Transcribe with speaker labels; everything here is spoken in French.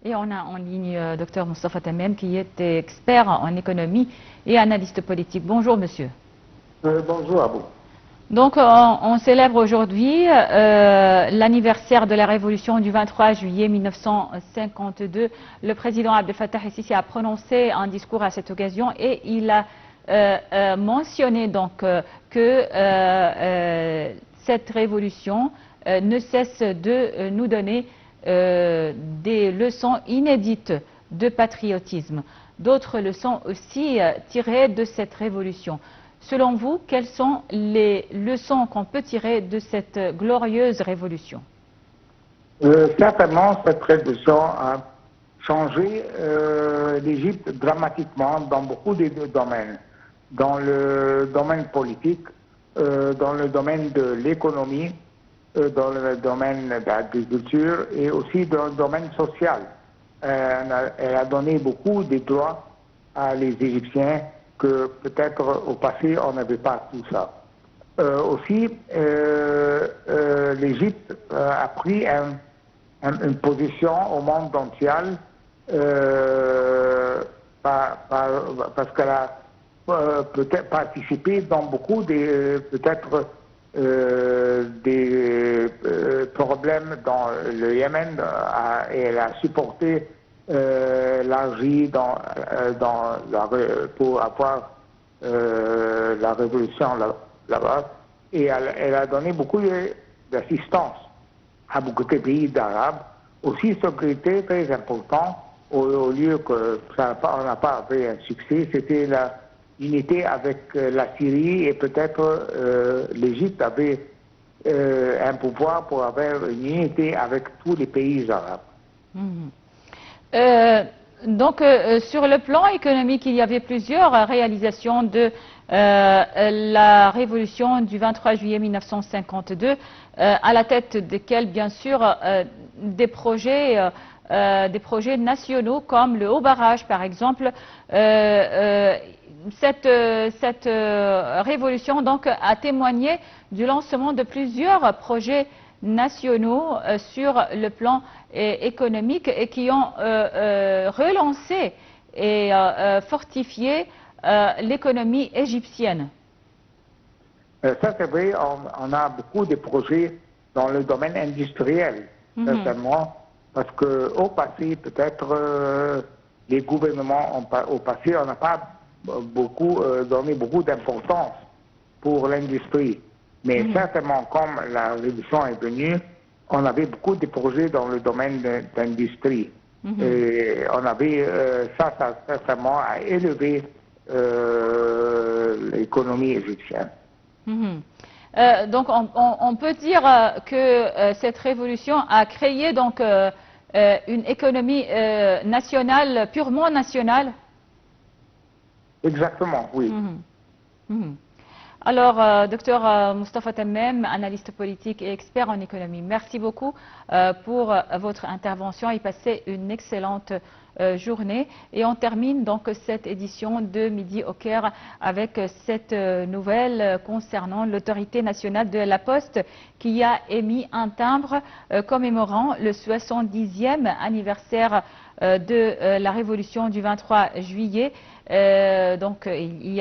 Speaker 1: Et on a en ligne Dr Moustapha Tamem, qui est expert en économie et analyste politique. Bonjour, monsieur.
Speaker 2: Bonjour à vous.
Speaker 1: Donc, on célèbre aujourd'hui l'anniversaire de la révolution du 23 juillet 1952. Le président Abdel Fattah el-Sisi a prononcé un discours à cette occasion et il a mentionné donc que cette révolution ne cesse de nous donner des leçons inédites de patriotisme. D'autres leçons aussi tirées de cette révolution. Selon vous, quelles sont les leçons qu'on peut tirer de cette glorieuse révolution?
Speaker 2: Certainement, cette révolution a changé l'Égypte dramatiquement dans beaucoup de domaines. Dans le domaine politique, dans le domaine de l'économie, dans le domaine de l'agriculture et aussi dans le domaine social. Elle a donné beaucoup de droits à les Égyptiens que peut-être au passé on n'avait pas tout ça. Aussi, l'Égypte a pris une position au monde mondial parce qu'elle a peut-être participé dans beaucoup des problèmes dans le Yémen et elle a supporté l'Algérie pour avoir la révolution là-bas et elle a donné beaucoup d'assistance à beaucoup de pays d'Arabes. Aussi, ce qui était très important, au lieu que on n'a pas fait un succès, c'était l'unité avec la Syrie et peut-être l'Égypte avait un pouvoir pour avoir une unité avec tous les pays arabes.
Speaker 1: Donc, sur le plan économique, il y avait plusieurs réalisations de la révolution du 23 juillet 1952, à la tête desquelles, bien sûr, des projets nationaux comme le haut barrage, par exemple. Cette révolution donc a témoigné du lancement de plusieurs projets nationaux sur le plan économique et qui ont relancé et fortifié l'économie égyptienne.
Speaker 2: Ça c'est vrai, on a beaucoup de projets dans le domaine industriel, certainement, parce qu'au passé, peut-être, les gouvernements, au passé, on n'a pas donné beaucoup d'importance pour l'industrie. Mais certainement, comme la révolution est venue, on avait beaucoup de projets dans le domaine d'industrie. Et on avait, ça certainement a élevé l'économie égyptienne.
Speaker 1: Donc on peut dire que cette révolution a créé donc une économie nationale, purement nationale.
Speaker 2: Exactement, oui.
Speaker 1: Alors, docteur Moustapha Tamem, analyste politique et expert en économie, merci beaucoup pour votre intervention et passez une excellente journée. Et on termine donc cette édition de Midi au Caire avec cette nouvelle concernant l'autorité nationale de la Poste qui a émis un timbre commémorant le 70e anniversaire de la révolution du 23 juillet. Donc, il y a